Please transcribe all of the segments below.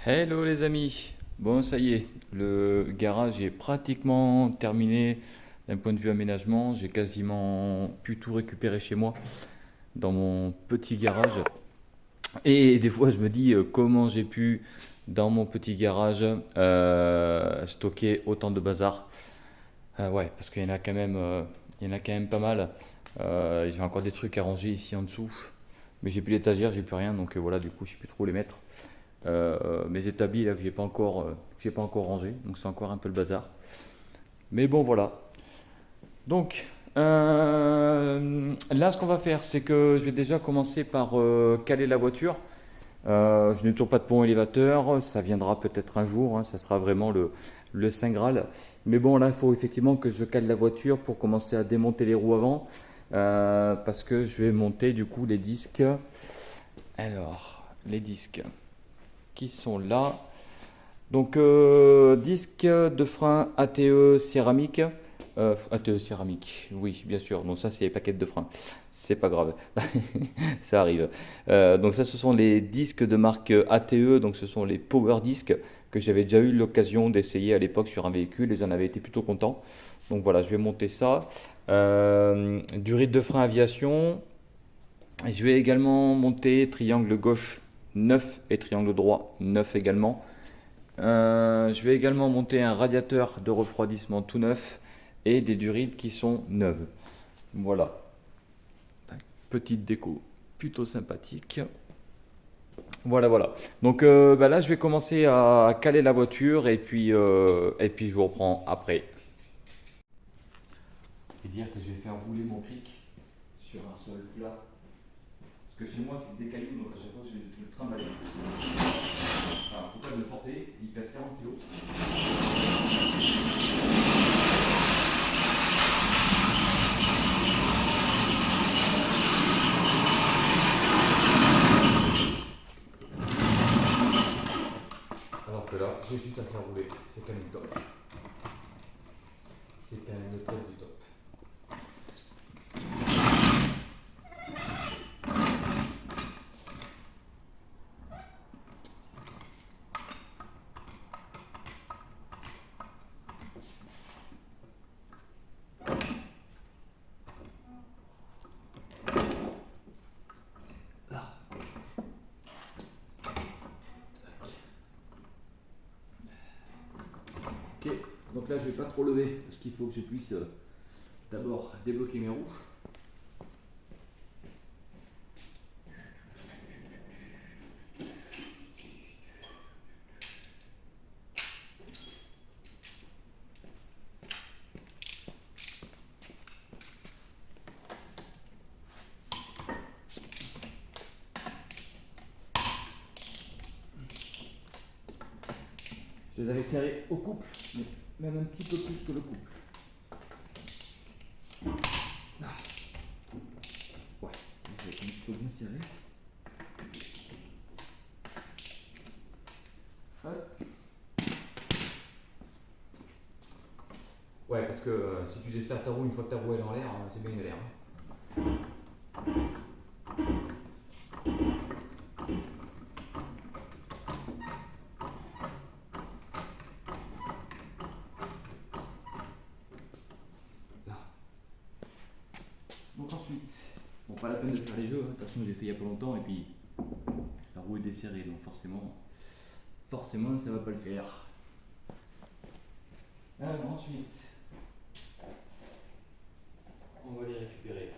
Hello les amis. Bon, ça y est, le garage est pratiquement terminé d'un point de vue aménagement. J'ai quasiment pu tout récupérer chez moi dans mon petit garage. Et des fois, je me dis comment j'ai pu, dans mon petit garage, stocker autant de bazar. Ouais, parce qu'il y en a quand même, il y en a quand même pas mal. J'ai encore des trucs à ranger ici en dessous. Mais j'ai plus d'étagère, j'ai plus rien, donc voilà, du coup, je sais plus trop où les mettre. Mes établis là que j'ai pas encore rangé, donc c'est encore un peu le bazar. Mais bon voilà. Donc là, ce qu'on va faire, c'est que je vais déjà commencer par caler la voiture. Je n'ai toujours pas de pont élévateur, ça viendra peut-être un jour, hein, ça sera vraiment le Saint Graal. Mais bon, là, il faut effectivement que je cale la voiture pour commencer à démonter les roues avant, parce que je vais monter du coup les disques. Alors, les disques qui sont là. Donc, disque de frein ATE céramique. ATE céramique, oui, bien sûr. Donc, ça, c'est les paquettes de frein. C'est pas grave, ça arrive. Donc, ça, ce sont les disques de marque ATE. Donc, ce sont les Power Discs que j'avais déjà eu l'occasion d'essayer à l'époque sur un véhicule et j'en avais été plutôt content. Donc, voilà, je vais monter ça. Du rythme de frein aviation. Je vais également monter triangle gauche 9 et triangle droit 9 également. Je vais également monter un radiateur de refroidissement tout neuf et des durites qui sont neuves. Voilà, petite déco plutôt sympathique. Voilà, voilà. Donc bah là, je vais commencer à caler la voiture et puis je vous reprends après. Et dire que je vais faire rouler mon cric sur un sol plat. Parce que chez moi, c'est des cailloux, donc à chaque fois, je vais le trimballer. Alors, pourquoi le porter? Il pèse 40 kilos. Alors que là, j'ai juste à faire rouler. C'est quand même top. C'est quand même le top du top. Là. Ok, donc là je vais pas trop lever parce qu'il faut que je puisse d'abord débloquer mes roues. Je les avais serrés au couple, mais même un petit peu plus que le couple. Ah. Ouais, je vais un petit peu bien serré. Hop. Ouais, parce que si tu desserres ta roue une fois que ta roue est en l'air, c'est bien galère. Là. Donc ensuite, bon, pas la peine de faire les jeux, hein. De toute façon j'ai fait il y a pas longtemps et puis la roue est desserrée, donc forcément ça va pas le faire. Alors ensuite, on va les récupérer.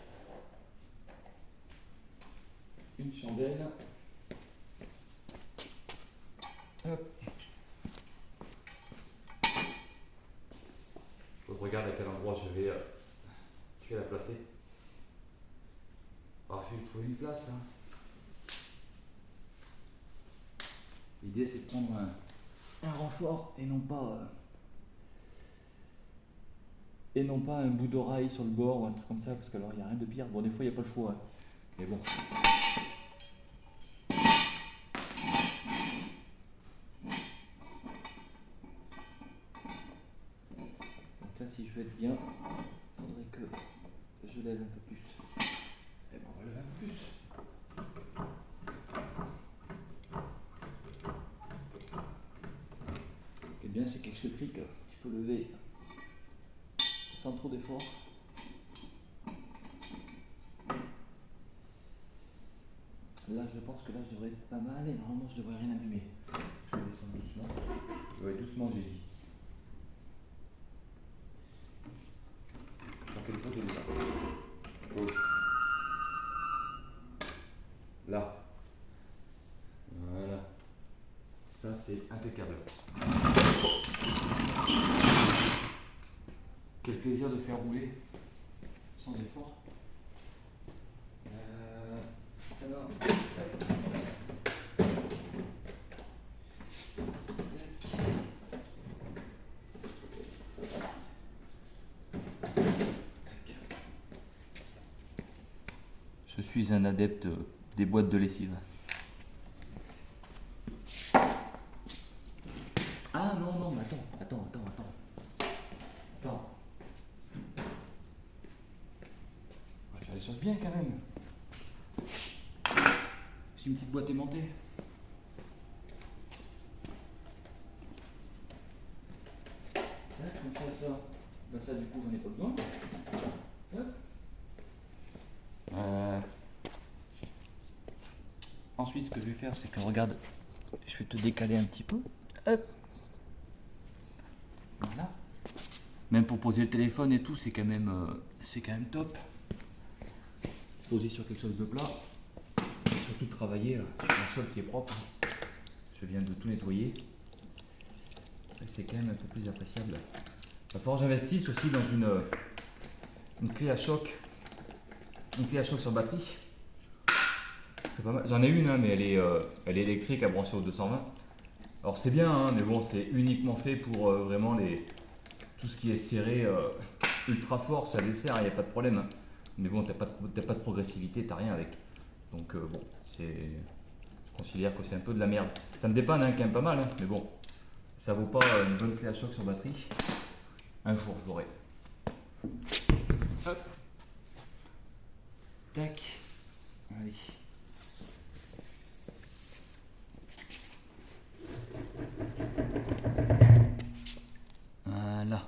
Une chandelle. Hop. Faut que je regarde à quel endroit je vais la placer. Alors je vais trouver une place. Hein. L'idée c'est de prendre un renfort et non pas un bout d'oreille sur le bord ou un truc comme ça, parce qu'alors il n'y a rien de pire. Bon, des fois il n'y a pas le choix. Hein. Mais bon. Donc là, si je veux être bien, il faudrait que je lève un peu plus. Et ben, on va lever un peu plus. bien, c'est qu'avec ce cric, tu peux lever sans trop d'effort. Là, je pense que là, je devrais être pas mal et normalement, je devrais rien abîmer. Je vais descendre doucement. Ouais, doucement, j'ai dit. Je prends quelque chose de là. Oh. Là. Voilà. Ça, c'est impeccable. Quel plaisir de faire rouler sans effort. Alors, je suis un adepte des boîtes de lessive. Ah non, non, mais attends. On va faire les choses bien quand même. C'est une petite boîte aimantée. Comme ça. Ben ça, du coup, j'en ai pas besoin. Hop. Ensuite, ce que je vais faire, c'est que regarde, je vais te décaler un petit peu. Hop. Voilà. Même pour poser le téléphone et tout, c'est quand même top. Poser sur quelque chose de plat. Et surtout travailler sur un sol qui est propre. Je viens de tout nettoyer. C'est quand même un peu plus appréciable. Il va falloir que j'investisse aussi dans une clé à choc. Une clé à choc sur batterie. C'est pas mal. J'en ai une, hein, mais elle est électrique à brancher au 220. Alors c'est bien, hein, mais bon, c'est uniquement fait pour vraiment tout ce qui est serré ultra fort, ça dessert, il n'y a pas de problème. Hein. Mais bon, t'as pas de progressivité, t'as rien avec. Donc bon, je considère que c'est un peu de la merde. Ça me dépanne hein, quand même pas mal, hein, mais bon, ça vaut pas une bonne clé à choc sur batterie. Un jour, je l'aurai. Hop. Tac. Allez. Voilà.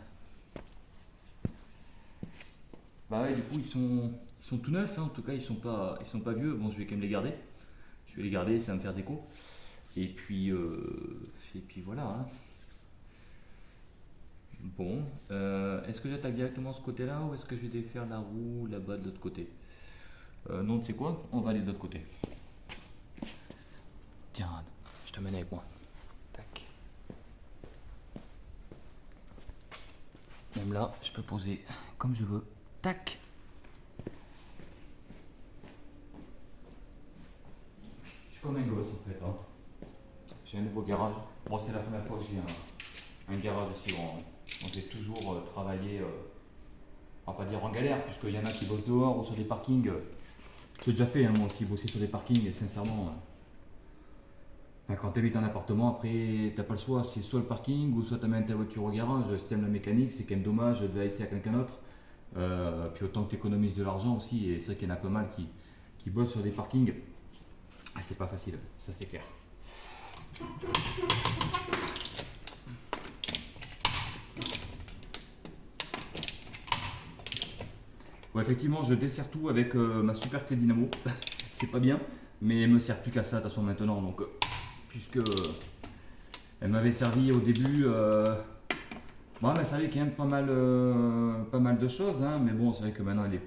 Bah ouais, du coup ils sont tout neufs, hein. En tout cas ils sont pas vieux. Bon, je vais quand même les garder. Je vais les garder, ça va me faire déco. Et puis voilà. Hein. Bon, est-ce que j'attaque directement ce côté-là ou est-ce que je vais défaire la roue là-bas de l'autre côté? Non, tu sais quoi? On va aller de l'autre côté. Tiens, je t'amène avec moi. Tac. Même là, je peux poser comme je veux. Tac. Je suis comme un gosse en fait. Hein. J'ai un nouveau garage. Bon, c'est la première fois que j'ai un garage aussi grand. Hein. Donc j'ai toujours travaillé, on va pas dire en galère, puisqu'il y en a qui bossent dehors ou sur des parkings. J'ai déjà fait, hein, moi aussi, bosser sur des parkings, et sincèrement, quand tu habites en appartement, après, t'as pas le choix, c'est soit le parking ou soit tu amènes ta voiture au garage. Si t'aimes la mécanique, c'est quand même dommage de la laisser à quelqu'un d'autre. Puis autant que tu économises de l'argent aussi, et c'est vrai qu'il y en a pas mal qui bossent sur des parkings. Ah, c'est pas facile, ça c'est clair. Bon, effectivement, je desserre tout avec ma super clé dynamo. C'est pas bien, mais elle me sert plus qu'à ça de toute façon maintenant. Donc, puisque elle m'avait servi au début, bon, elle m'a servi quand même pas mal de choses. Hein, mais bon, c'est vrai que maintenant elle est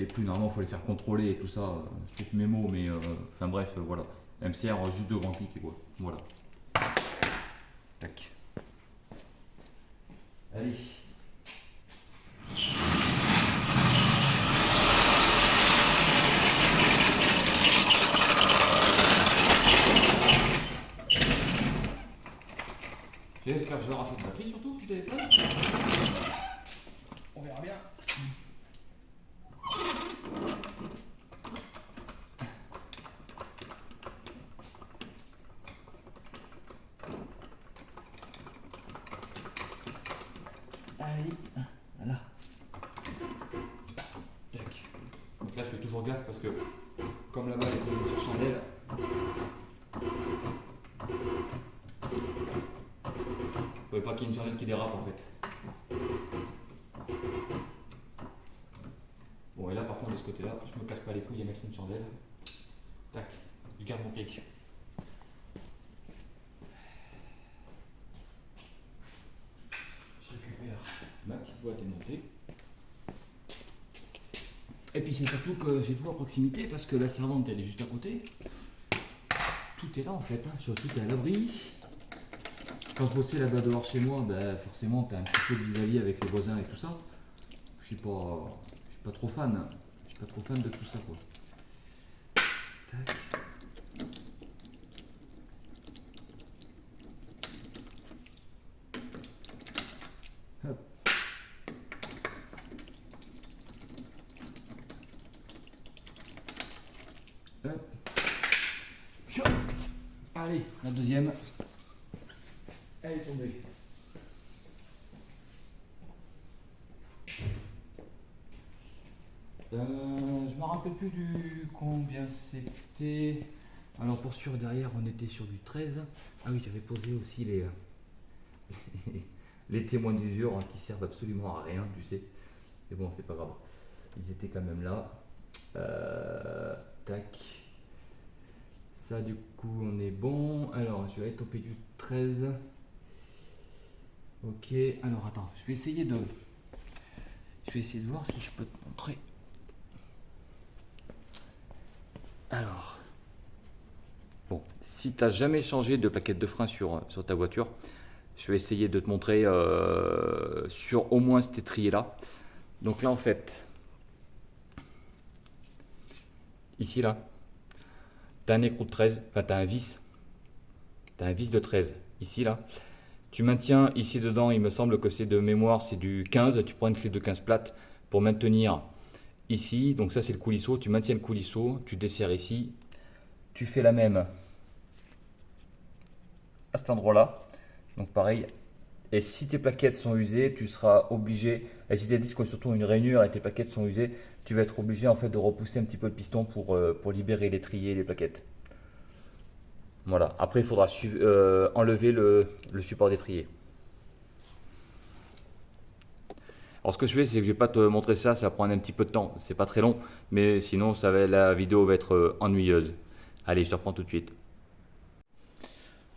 plus normalement, il faut les faire contrôler et tout ça. Je trouve mes mots, mais enfin bref, voilà. Elle me sert juste de grand clic et quoi. Voilà. Tac. Allez. J'espère que je vais avoir cette batterie surtout sur le téléphone. On verra bien. Allez, voilà. Tac. Donc là je fais toujours gaffe parce que comme là-bas elle est posée sur chandelle. pas qu'il y ait une chandelle qui dérape en fait. Bon, et là par contre de ce côté-là, je me casse pas les couilles à mettre une chandelle. Tac, je garde mon clic. Je récupère ma petite boîte aimantée. Et puis c'est surtout que j'ai tout à proximité parce que la servante elle est juste à côté. Tout est là en fait, hein. Surtout t'es à l'abri. Quand je bossais là-bas dehors chez moi, ben, forcément t'as un petit peu de vis-à-vis avec les voisins et tout ça. Je suis pas trop fan. Hein. Je suis pas trop fan de tout ça quoi. Tac. Hop. Hop. Allez, la deuxième. Elle est tombée. Je me rappelle plus du combien c'était. Alors pour sûr derrière on était sur du 13. Ah oui, j'avais posé aussi les les témoins d'usure hein, qui servent absolument à rien, tu sais. Mais bon, c'est pas grave. Ils étaient quand même là. Tac. Ça du coup on est bon. Alors je vais aller toper du 13. Ok, alors attends, je vais essayer de voir si je peux te montrer. Alors, bon, si tu n'as jamais changé de plaquette de frein sur ta voiture, je vais essayer de te montrer sur au moins cet étrier-là. Donc là, en fait, ici, là, tu as un écrou de 13, enfin, tu as un vis. Tu as un vis de 13, ici, là. Tu maintiens ici dedans, il me semble que c'est de mémoire, c'est du 15. Tu prends une clé de 15 plate pour maintenir ici. Donc ça, c'est le coulisseau. Tu maintiens le coulisseau, tu desserres ici. Tu fais la même à cet endroit-là. Donc pareil. Et si tes plaquettes sont usées, tu seras obligé, et si tes disques ont surtout une rainure et tes plaquettes sont usées, tu vas être obligé en fait de repousser un petit peu le piston pour libérer l'étrier et les plaquettes. Voilà, après il faudra enlever le support d'étrier. Alors ce que je fais, c'est que je ne vais pas te montrer ça, ça va prendre un petit peu de temps. C'est pas très long, mais sinon la vidéo va être ennuyeuse. Allez, je te reprends tout de suite.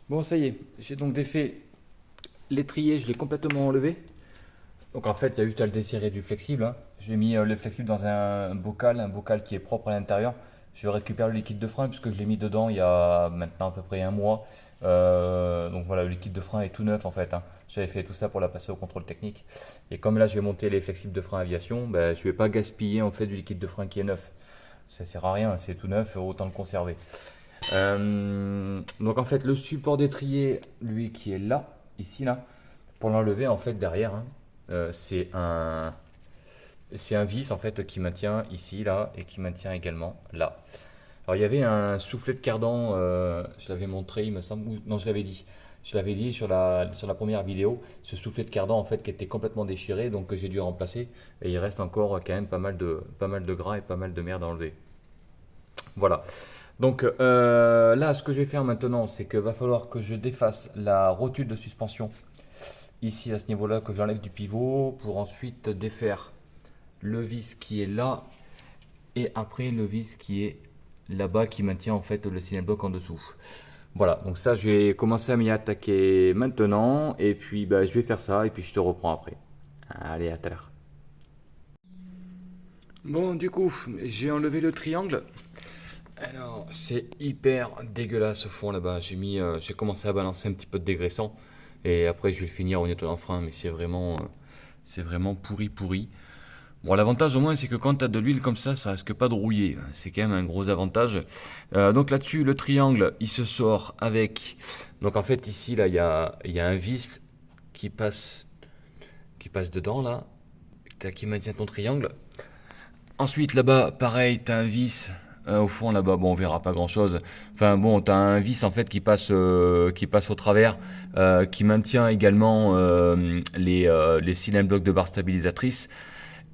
Bon, ça y est, j'ai donc défait l'étrier, je l'ai complètement enlevé. Donc en fait, il y a juste à le desserrer du flexible. Hein. J'ai mis le flexible dans un bocal qui est propre à l'intérieur. Je récupère le liquide de frein puisque je l'ai mis dedans il y a maintenant à peu près un mois. Donc voilà, le liquide de frein est tout neuf en fait. Hein. J'avais fait tout ça pour la passer au contrôle technique. Et comme là, je vais monter les flexibles de frein aviation, ben, je ne vais pas gaspiller en fait du liquide de frein qui est neuf. Ça sert à rien, c'est tout neuf, autant le conserver. Donc en fait, le support d'étrier, lui qui est là, ici là, pour l'enlever en fait derrière, hein, c'est un vis en fait qui maintient ici là et qui maintient également là. Alors il y avait un soufflet de cardan, je l'avais montré il me semble, non je l'avais dit sur la première vidéo, ce soufflet de cardan en fait qui était complètement déchiré donc que j'ai dû remplacer et il reste encore quand même pas mal de gras et pas mal de merde à enlever. Voilà. Donc là ce que je vais faire maintenant c'est que va falloir que je défasse la rotule de suspension ici à ce niveau là, que j'enlève du pivot pour ensuite défaire le vis qui est là et après le vis qui est là-bas qui maintient en fait le signal bloc en dessous. Voilà, donc ça je vais commencer à m'y attaquer maintenant et puis bah, je vais faire ça et puis je te reprends après. Allez, à tout à l'heure. Bon, du coup, j'ai enlevé le triangle. Alors, c'est hyper dégueulasse au fond là-bas. J'ai commencé à balancer un petit peu de dégraissant et après je vais finir au nettoyant frein, mais c'est vraiment pourri. Bon, l'avantage au moins, c'est que quand tu as de l'huile comme ça risque pas de rouiller. C'est quand même un gros avantage. Donc là-dessus, le triangle, il se sort avec... Donc en fait, ici, là, il y a un vis qui passe dedans, là, qui maintient ton triangle. Ensuite, là-bas, pareil, tu as un vis... au fond, là-bas, bon, on verra pas grand-chose. Enfin bon, tu as un vis, en fait, qui passe au travers, qui maintient également les cylindres blocs de barre stabilisatrice.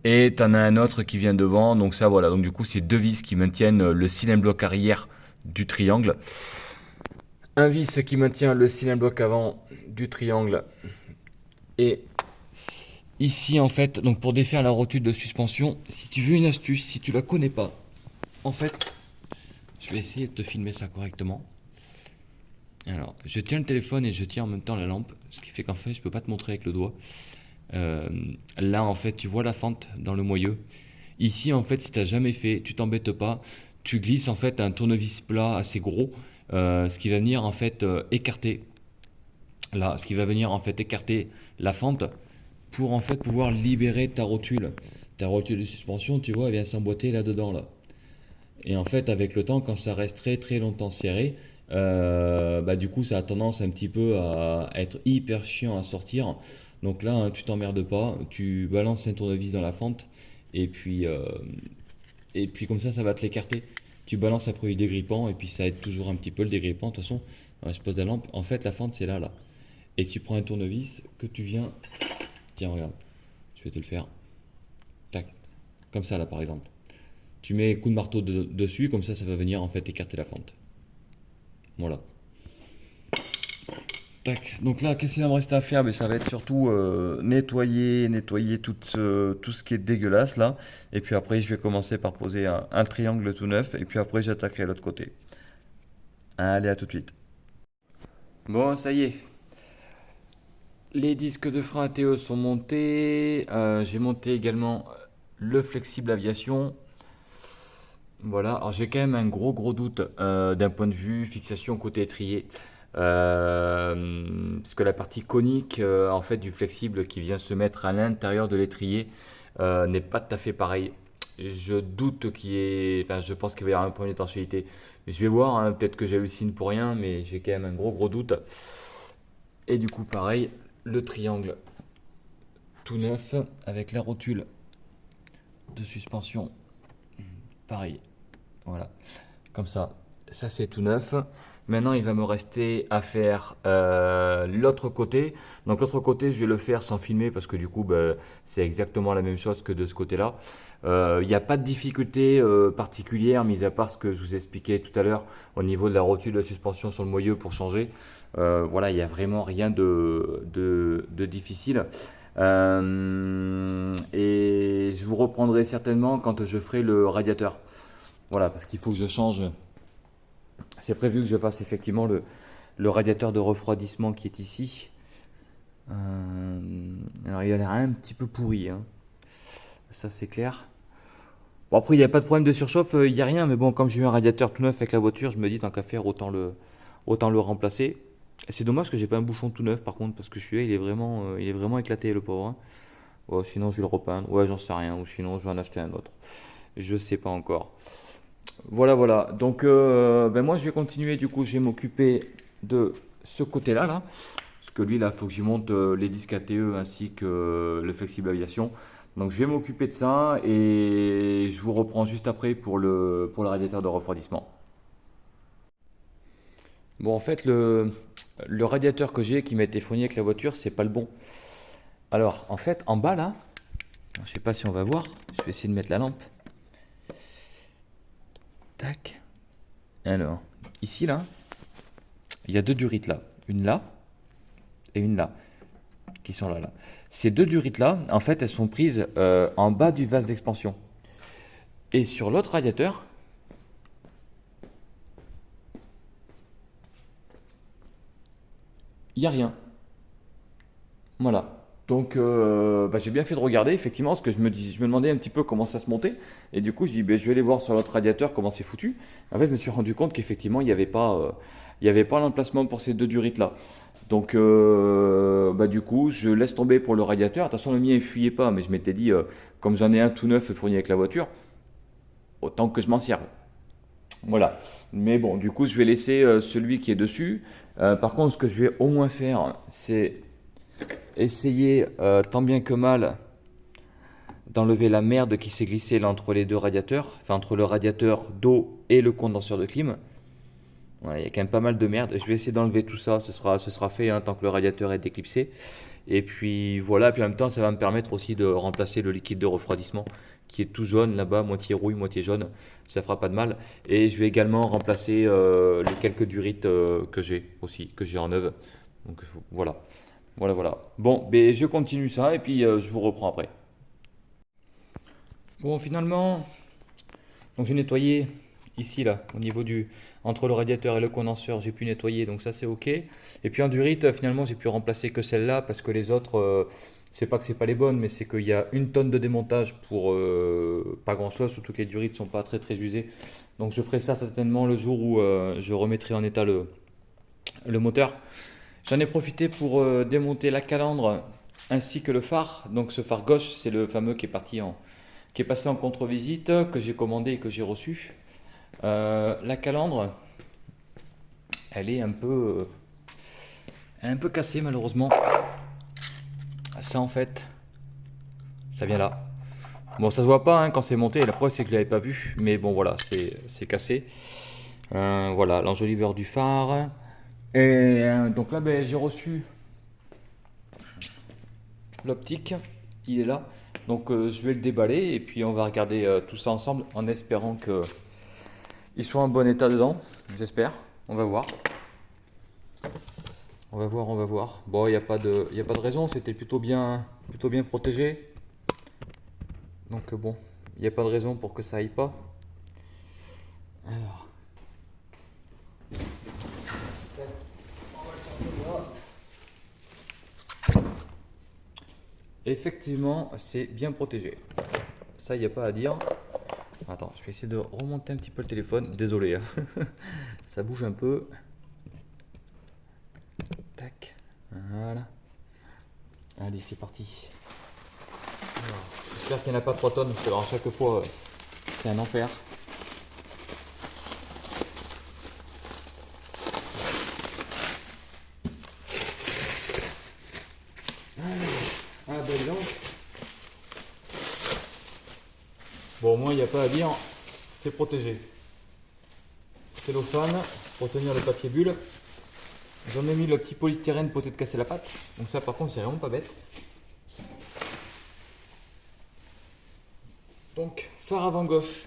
Et tu en as un autre qui vient devant, donc ça voilà, donc du coup c'est deux vis qui maintiennent le cylindre bloc arrière du triangle. Un vis qui maintient le cylindre bloc avant du triangle Et ici, en fait, donc pour défaire la rotule de suspension, si tu veux une astuce, si tu la connais pas, en fait, je vais essayer de te filmer ça correctement. Alors, je tiens le téléphone et je tiens en même temps la lampe, ce qui fait qu'en fait, je peux pas te montrer avec le doigt. Euh, Là, en fait, tu vois la fente dans le moyeu. Ici, en fait, si tu n'as jamais fait, tu t'embêtes pas. Tu glisses en fait un tournevis plat assez gros, ce qui va venir en fait écarter. Là, ce qui va venir en fait écarter la fente pour en fait pouvoir libérer ta rotule. Ta rotule de suspension, tu vois, elle vient s'emboîter là-dedans là. Et en fait, avec le temps, quand ça reste très très longtemps serré, bah du coup, ça a tendance un petit peu à être hyper chiant à sortir. Donc là, hein, tu t'emmerdes pas, tu balances un tournevis dans la fente, et puis, euh, et puis comme ça va te l'écarter. Tu balances un produit dégrippant, et puis ça aide toujours un petit peu le dégrippant. De toute façon, je pose la lampe. En fait, la fente, c'est là, là. Et tu prends un tournevis que tu viens. Tiens, regarde, je vais te le faire. Tac, comme ça là, par exemple. Tu mets un coup de marteau dessus, comme ça va venir en fait écarter la fente. Voilà. Tac. Donc là, qu'est-ce qu'il va me rester à faire? Ça va être surtout nettoyer tout ce qui est dégueulasse là. Et puis après, je vais commencer par poser un triangle tout neuf. Et puis après, j'attaquerai l'autre côté. Allez, à tout de suite. Bon, ça y est. Les disques de frein ATE sont montés. J'ai monté également le flexible aviation. Voilà, alors j'ai quand même un gros doute d'un point de vue fixation côté étrier. Parce que la partie conique en fait du flexible qui vient se mettre à l'intérieur de l'étrier n'est pas tout à fait pareil. Je doute qu'il y ait, enfin je pense qu'il va y avoir un problème d'étanchéité. Je vais voir, hein, peut-être que j'hallucine pour rien, mais j'ai quand même un gros doute. Et du coup pareil, le triangle tout neuf avec la rotule de suspension, pareil. Voilà, comme ça. Ça c'est tout neuf. Maintenant, il va me rester à faire l'autre côté. Donc l'autre côté, je vais le faire sans filmer parce que du coup, bah, c'est exactement la même chose que de ce côté-là. Il n'y a pas de difficulté particulière, mis à part ce que je vous expliquais tout à l'heure au niveau de la rotule de suspension sur le moyeu pour changer. Voilà, il n'y a vraiment rien de difficile. Et je vous reprendrai certainement quand je ferai le radiateur. Voilà, parce qu'il faut que je change. C'est prévu que je fasse effectivement le radiateur de refroidissement qui est ici. Alors il a l'air un petit peu pourri, hein. Ça c'est clair. Bon après il n'y a pas de problème de surchauffe, il n'y a rien, mais bon comme j'ai eu un radiateur tout neuf avec la voiture, je me dis tant qu'à faire autant le remplacer. Et c'est dommage que j'ai pas un bouchon tout neuf par contre, parce que celui-là il est vraiment éclaté le pauvre, hein. Ouais, sinon je vais le repeindre, ouais j'en sais rien, ou sinon je vais en acheter un autre. Je sais pas encore. Voilà. Donc, moi, je vais continuer. Du coup, je vais m'occuper de ce côté-là, là. Parce que lui, là, il faut que j'y monte les disques ATE ainsi que le flexible aviation. Donc, je vais m'occuper de ça et je vous reprends juste après pour le radiateur de refroidissement. Bon, en fait, le radiateur que j'ai qui m'a été fourni avec la voiture, c'est pas le bon. Alors, en fait, en bas, là, je sais pas si on va voir. Je vais essayer de mettre la lampe. Tac. Alors, ici, là, il y a deux durites là. Une là et une là. Qui sont là, là. Ces deux durites là, en fait, elles sont prises en bas du vase d'expansion. Et sur l'autre radiateur, il n'y a rien. Voilà. Donc, j'ai bien fait de regarder, effectivement, parce que je me demandais un petit peu comment ça se montait. Et du coup, je dis, je vais aller voir sur l'autre radiateur comment c'est foutu. En fait, je me suis rendu compte qu'effectivement, il y avait pas l'emplacement pour ces deux durites-là. Donc, du coup, je laisse tomber pour le radiateur. Attention, le mien, il fuyait pas, mais je m'étais dit, comme j'en ai un tout neuf fourni avec la voiture, autant que je m'en serve. Voilà. Mais bon, du coup, je vais laisser celui qui est dessus. Par contre, ce que je vais au moins faire, c'est essayer tant bien que mal d'enlever la merde qui s'est glissée là entre les deux radiateurs, enfin entre le radiateur d'eau et le condenseur de clim. Voilà, il y a quand même pas mal de merde. Je vais essayer d'enlever tout ça, ce sera fait hein, tant que le radiateur est éclipsé. Et puis voilà, puis en même temps ça va me permettre aussi de remplacer le liquide de refroidissement qui est tout jaune là-bas, moitié rouille, moitié jaune. Ça fera pas de mal. Et je vais également remplacer les quelques durites que j'ai aussi, que j'ai en œuvre. Donc voilà. Voilà, voilà. Bon, ben, je continue ça et puis je vous reprends après. Bon, finalement, donc j'ai nettoyé ici, là, au niveau du... Entre le radiateur et le condenseur, j'ai pu nettoyer, donc ça c'est ok. Et puis en durite, finalement, j'ai pu remplacer que celle-là parce que les autres, c'est pas que c'est pas les bonnes, mais c'est qu'il y a une tonne de démontage pour pas grand-chose, surtout que les durites sont pas très très usées. Donc je ferai ça certainement le jour où je remettrai en état le moteur. J'en ai profité pour démonter la calandre ainsi que le phare. Donc ce phare gauche, c'est le fameux qui est passé en contre-visite, que j'ai commandé et que j'ai reçu. La calandre, elle est un peu cassée malheureusement. Ça en fait, ça vient là. Bon, ça se voit pas hein, quand c'est monté. La preuve c'est que je l'avais pas vu, mais bon voilà, c'est cassé. Voilà, l'enjoliveur du phare. Et donc là, ben, j'ai reçu l'optique. Il est là. Donc je vais le déballer et puis on va regarder tout ça ensemble en espérant que il soit en bon état dedans. J'espère. On va voir. On va voir, on va voir. Bon, il y a pas de raison, c'était plutôt bien protégé. Donc bon, il n'y a pas de raison pour que ça aille pas. Alors, effectivement, c'est bien protégé. Ça, il n'y a pas à dire. Attends, je vais essayer de remonter un petit peu le téléphone. Désolé, hein. Ça bouge un peu. Tac. Voilà. Allez, c'est parti. Alors, j'espère qu'il n'y en a pas 3 tonnes, parce que alors, à chaque fois, c'est un enfer. Ah, ben donc. Bon, au moins, il n'y a pas à dire. C'est protégé. Cellophane pour tenir le papier bulle. J'en ai mis le petit polystyrène pour peut-être casser la pâte. Donc ça par contre c'est vraiment pas bête. Donc phare avant gauche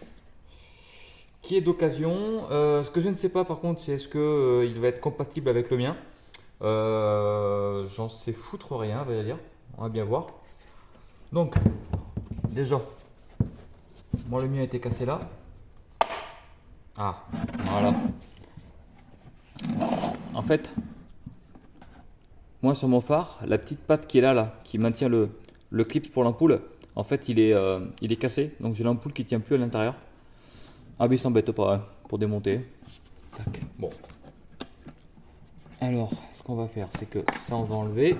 qui est d'occasion. Ce que je ne sais pas par contre c'est est-ce que il va être compatible avec le mien. J'en sais foutre rien on va dire. On va bien voir. Donc déjà, moi le mien a été cassé là. Ah voilà. En fait, moi sur mon phare, la petite patte qui est là, qui maintient le clip pour l'ampoule, en fait il est cassé, donc j'ai l'ampoule qui tient plus à l'intérieur. Ah mais il s'embête pas hein, pour démonter. Tac. Bon. Alors, ce qu'on va faire, c'est que ça on va enlever.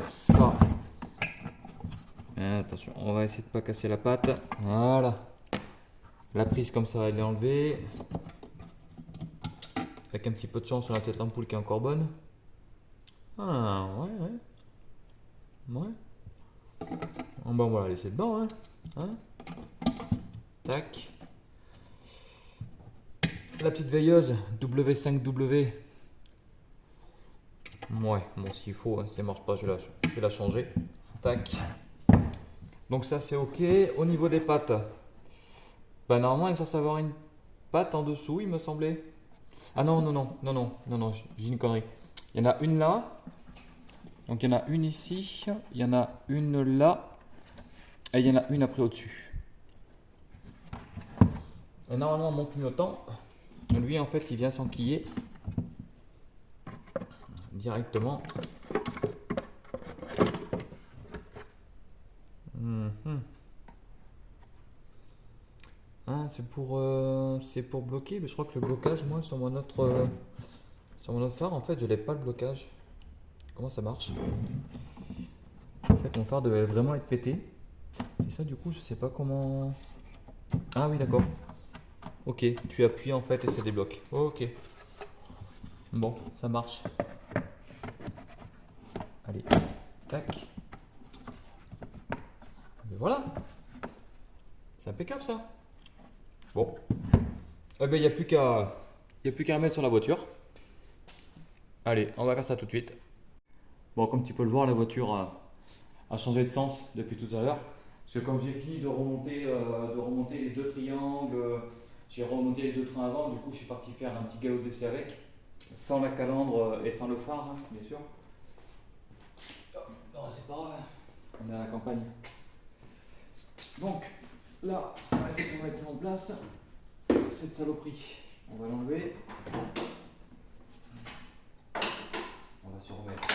Ça. Attention, on va essayer de pas casser la patte. Voilà. La prise comme ça, elle est enlevée. Avec un petit peu de chance, on a peut-être l'ampoule qui est encore bonne. Ah ouais, ouais. Ouais. Bon, on va la laisser dedans, hein. Tac. La petite veilleuse W5W. Ouais, bon s'il faut, hein, si elle marche pas, je vais la changer. Tac. Donc ça c'est ok. Au niveau des pattes, bah normalement il est censé avoir une patte en dessous, il me semblait. Ah non, non, non, non, non, non, non, j'ai une connerie. Il y en a une là. Donc il y en a une ici, il y en a une là, et il y en a une après au-dessus. Et normalement mon clignotant, lui en fait il vient s'enquiller directement. Ah, c'est pour bloquer, mais je crois que le blocage, moi, sur mon autre phare, en fait, je n'ai pas le blocage. Comment ça marche? En fait, mon phare devait vraiment être pété. Et ça, du coup, je sais pas comment. Ah oui, d'accord. Ok, tu appuies en fait et ça débloque. Ok. Bon, ça marche. Allez, tac. Et voilà. C'est impeccable ça. Bon. Eh ben, il n'y a plus qu'à remettre sur la voiture. Allez, on va faire ça tout de suite. Bon, comme tu peux le voir, la voiture a changé de sens depuis tout à l'heure. Parce que comme j'ai fini de remonter les 2 triangles, j'ai remonté les 2 trains avant, du coup je suis parti faire un petit galop d'essai avec, sans la calandre et sans le phare, hein, bien sûr. c'est pas grave, on est à la campagne. Donc, là, on va essayer de mettre ça en place. Cette saloperie, on va l'enlever. On va se remettre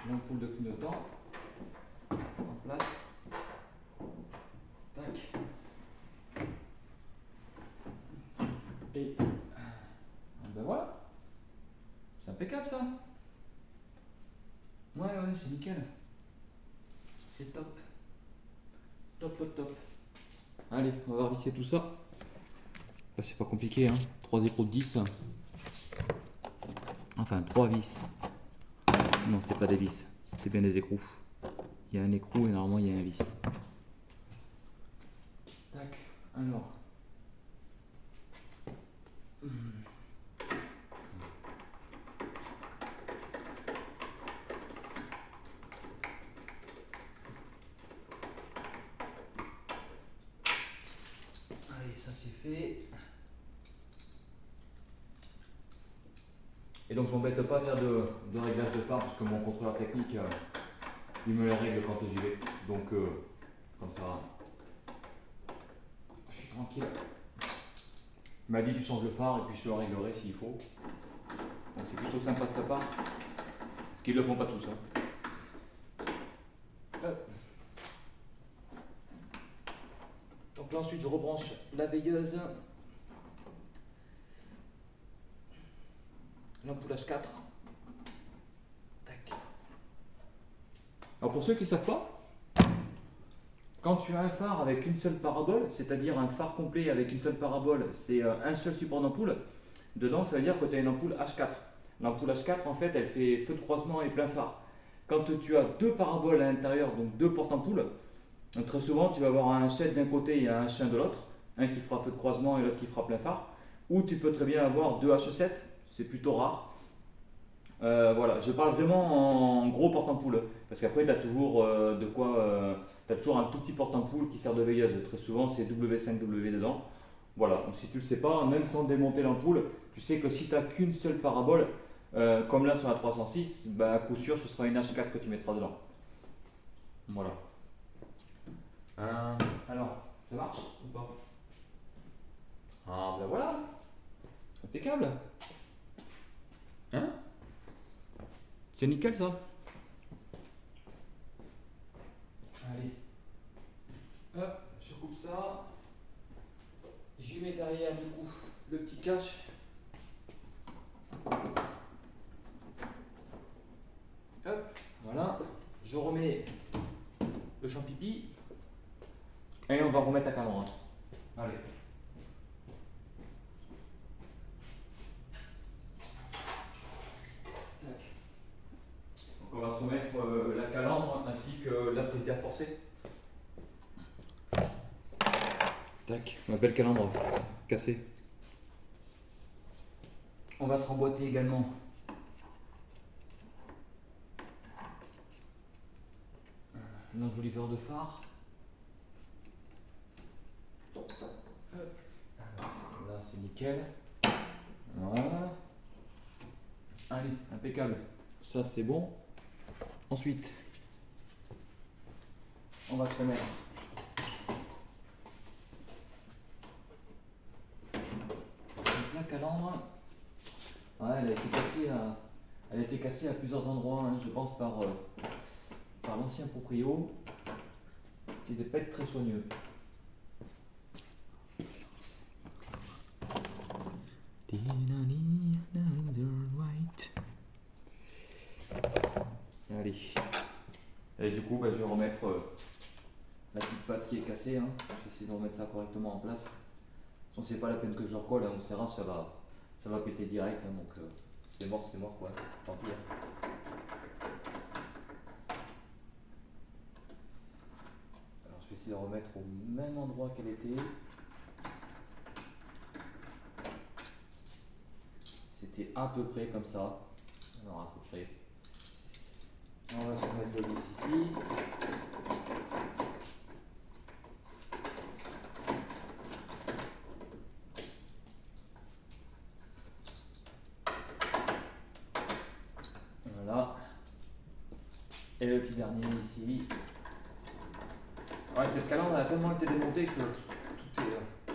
l'ampoule de clignotant en place. Tac. Et ben voilà. C'est impeccable ça. Ouais, c'est nickel. C'est top. Top, top, top. Allez, on va revisser tout ça. Là, c'est pas compliqué, hein. 3 écrous de 10. Enfin, 3 vis. Non, c'était pas des vis, c'était bien des écrous. Il y a un écrou et normalement il y a un vis. Tac, alors. Allez, ça c'est fait. Et donc je m'embête pas à faire de réglage de phare parce que mon contrôleur technique il me les règle quand j'y vais. Donc comme ça je suis tranquille. Il m'a dit tu changes le phare et puis je le réglerai s'il faut. Donc c'est plutôt sympa de sa part. Parce qu'ils le font pas tous. Donc là ensuite je rebranche la veilleuse. L'ampoule H4. Tac. Alors pour ceux qui ne savent pas, quand tu as un phare avec une seule parabole, c'est-à-dire un phare complet avec une seule parabole, c'est un seul support d'ampoule, dedans ça veut dire que tu as une ampoule H4. L'ampoule H4 en fait elle fait feu de croisement et plein phare. Quand tu as deux paraboles à l'intérieur, donc deux portes-ampoules, très souvent tu vas avoir un H7 d'un côté et un H1 de l'autre, un qui fera feu de croisement et l'autre qui fera plein phare, ou tu peux très bien avoir deux H7, c'est plutôt rare. Voilà, je parle vraiment en gros porte-ampoule, parce qu'après tu as toujours tu as toujours un tout petit porte-ampoule qui sert de veilleuse. Très souvent c'est W5W dedans. Voilà, donc si tu le sais pas, même sans démonter l'ampoule, tu sais que si tu n'as qu'une seule parabole, comme là sur la 306, bah, à coup sûr ce sera une H4 que tu mettras dedans. Voilà. Alors, ça marche ou pas? Ah ben voilà, impeccable. Hein? C'est nickel ça. Allez. Hop, je coupe ça. J'y mets derrière du coup le petit cache. Hop, voilà. Je remets le champipi. Et on va remettre la caméra. Allez. Tac. Donc on va se remettre la calandre ainsi que la prise d'air forcée. Tac, ma belle calandre cassée. On va se remboîter également l'enjoliveur de phare. Alors, là c'est nickel. Voilà. Allez, impeccable. Ça c'est bon. Ensuite, on va se remettre la calandre. Ouais, elle a été cassée à plusieurs endroits, hein, je pense par l'ancien proprio, qui n'était pas être très soigneux. Allez. Et du coup, je vais remettre la petite patte qui est cassée. Hein. Je vais essayer de remettre ça correctement en place. Sinon, c'est pas la peine que je le recolle. Hein. Au serrage, ça va péter direct. Hein. Donc, c'est mort quoi. Tant pis. Hein. Alors, je vais essayer de remettre au même endroit qu'elle était. C'était à peu près comme ça. Alors, à peu près. On va se remettre le vis ici. Voilà. Et le petit dernier ici. Ouais, cette calandre elle a tellement été démontée que tout est.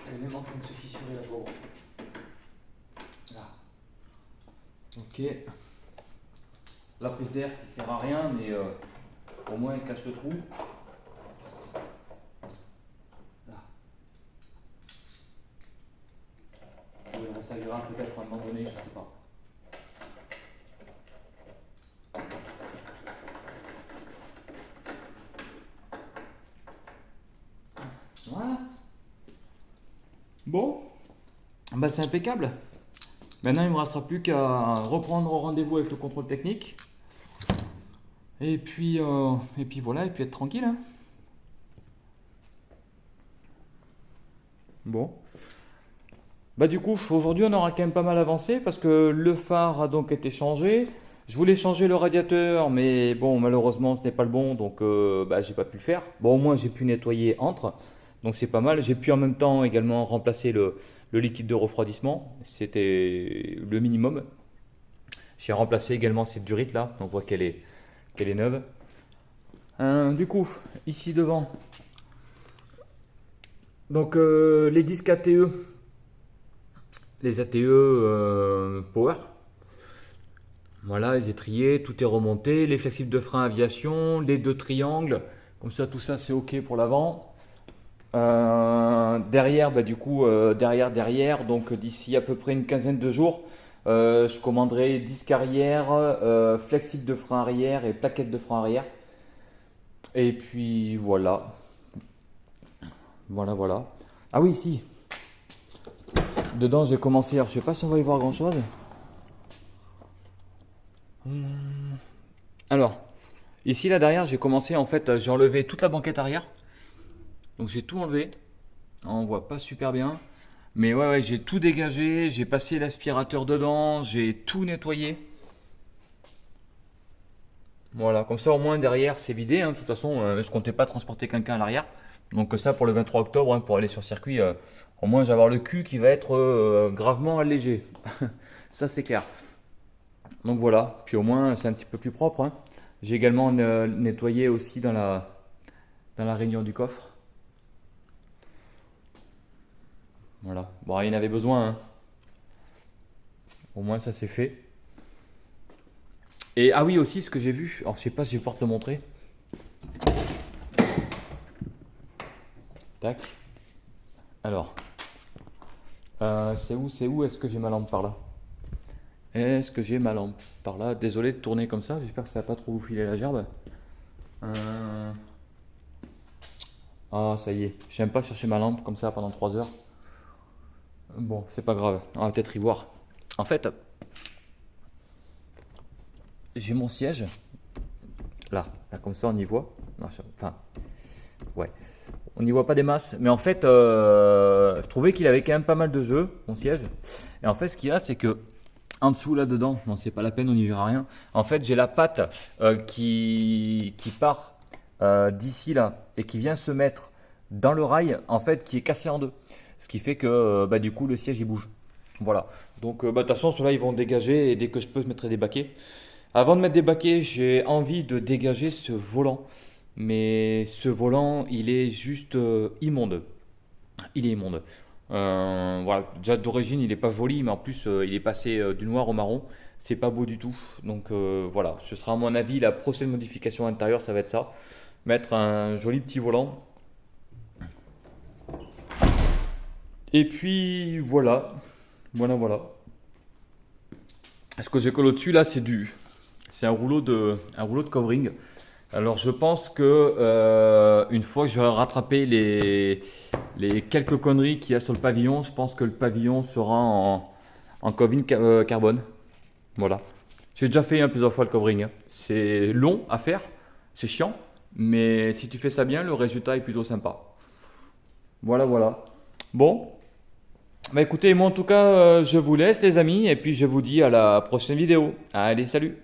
C'est même en train de se fissurer la pauvre. Là. Ok. La prise d'air qui sert à rien, mais au moins elle cache le trou. Là. On s'agira peut-être à un moment donné, je sais pas. Voilà. Bon, bah c'est impeccable. Maintenant, il ne me restera plus qu'à reprendre rendez-vous avec le contrôle technique. Et puis voilà, et puis être tranquille. Hein. Bon. Bah du coup, aujourd'hui, on aura quand même pas mal avancé parce que le phare a donc été changé. Je voulais changer le radiateur, mais bon, malheureusement, ce n'est pas le bon, donc bah, j'ai pas pu le faire. Bon, au moins, j'ai pu nettoyer entre, donc c'est pas mal. J'ai pu en même temps également remplacer le liquide de refroidissement, c'était le minimum. J'ai remplacé également cette durite là, on voit qu'elle est neuve. Du coup, ici devant, donc les disques ATE, les ATE Power. Voilà, les étriers, tout est remonté, les flexibles de frein aviation, les deux triangles, comme ça tout ça c'est ok pour l'avant. Derrière, bah, du coup, derrière, donc d'ici à peu près une quinzaine de jours, je commanderai disque arrière, flexible de frein arrière et plaquette de frein arrière. Et puis voilà. Voilà. Ah oui, si. Dedans, j'ai commencé, alors je sais pas si on va y voir grand chose. Alors, ici là derrière, j'ai commencé en fait, j'ai enlevé toute la banquette arrière. Donc j'ai tout enlevé. On voit pas super bien. Mais ouais, j'ai tout dégagé, j'ai passé l'aspirateur dedans, j'ai tout nettoyé. Voilà, comme ça au moins derrière c'est vidé. Hein. De toute façon, je comptais pas transporter quelqu'un à l'arrière. Donc ça pour le 23 octobre, hein, pour aller sur circuit, au moins j'ai avoir le cul qui va être gravement allégé. Ça c'est clair. Donc voilà, puis au moins c'est un petit peu plus propre. Hein. J'ai également nettoyé aussi dans la rainure du coffre. Voilà, bon il y en avait besoin. Hein. Au moins ça c'est fait. Et ah oui aussi ce que j'ai vu, alors je sais pas si je vais pouvoir te le montrer. Tac. Alors, c'est où est-ce que j'ai ma lampe par là? Est-ce que j'ai ma lampe par là? Désolé de tourner comme ça, j'espère que ça va pas trop vous filer la gerbe. Ah ça y est, j'aime pas chercher ma lampe comme ça pendant 3 heures. Bon, c'est pas grave, on va peut-être y voir. En fait, j'ai mon siège. Là, comme ça on y voit. Enfin, ouais. On n'y voit pas des masses, mais en fait, je trouvais qu'il avait quand même pas mal de jeux, mon siège. Et en fait, ce qu'il y a, c'est que en dessous, là-dedans, non, c'est pas la peine, on n'y verra rien. En fait, j'ai la patte qui part d'ici, là, et qui vient se mettre dans le rail, en fait, qui est cassé en deux. Ce qui fait que, bah, du coup, le siège, il bouge. Voilà. Donc, bah, de toute façon, ceux-là, ils vont dégager, et dès que je peux, je mettrai des baquets. Avant de mettre des baquets, j'ai envie de dégager ce volant. Mais ce volant, il est juste immonde. Il est immonde. Voilà, déjà d'origine, il n'est pas joli, mais en plus, il est passé du noir au marron. C'est pas beau du tout. Donc voilà, ce sera à mon avis la prochaine modification intérieure, ça va être ça. Mettre un joli petit volant. Et puis voilà. Voilà. Ce que j'ai collé au-dessus là, c'est un rouleau de covering. Alors je pense que une fois que j'aurai rattrapé les quelques conneries qu'il y a sur le pavillon, je pense que le pavillon sera en covering carbone. Voilà. J'ai déjà fait plusieurs fois le covering. Hein. C'est long à faire, c'est chiant, mais si tu fais ça bien, le résultat est plutôt sympa. Voilà. Bon, bah écoutez, moi en tout cas, je vous laisse les amis, et puis je vous dis à la prochaine vidéo. Allez, salut!